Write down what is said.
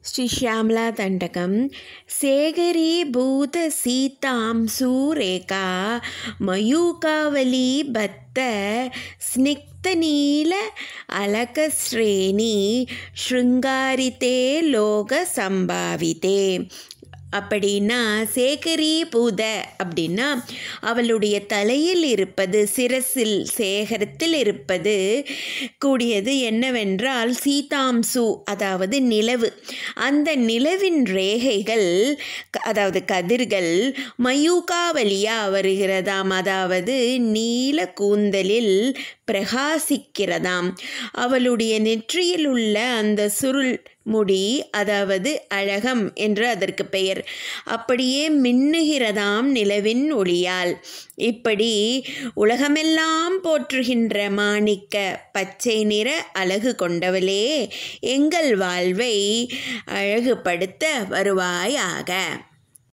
ஸ்ரீ ஷியாமலா தண்டகம் சேகரீபூத சீதாம் சூரேகா மயூகாவலி பத்த ஸ்னிக்தநீல அலகஸ்ரேணி ஸ்ருங்காரிதே லோக சம்பாவிதே. அப்படின்னா சேகரீபூத அப்படின்னா அவளுடைய தலையில் இருப்பது, சிரசில் சேகரத்தில் இருப்பது கூடியது என்னவென்றால் சீதாம்சு, அதாவது நிலவு. அந்த நிலவின் ரேகைகள், அதாவது கதிர்கள் மயூகாவலியா வருகிறதாம், அதாவது நீல கூந்தலில் பிரகாசிக்கிறதாம். அவளுடைய நெற்றியில் உள்ள அந்த சுருள் முடி, அதாவது அழகம் என்று அதற்கு பெயர், அப்படியே மின்னுகிறதாம் நிலவின் ஒளியால். இப்படி உலகமெல்லாம் போற்றுகின்ற மாணிக்க பச்சை நிற அழகு கொண்டவளே, எங்கள் வாழ்வை அழகுபடுத்த வருவாயாக.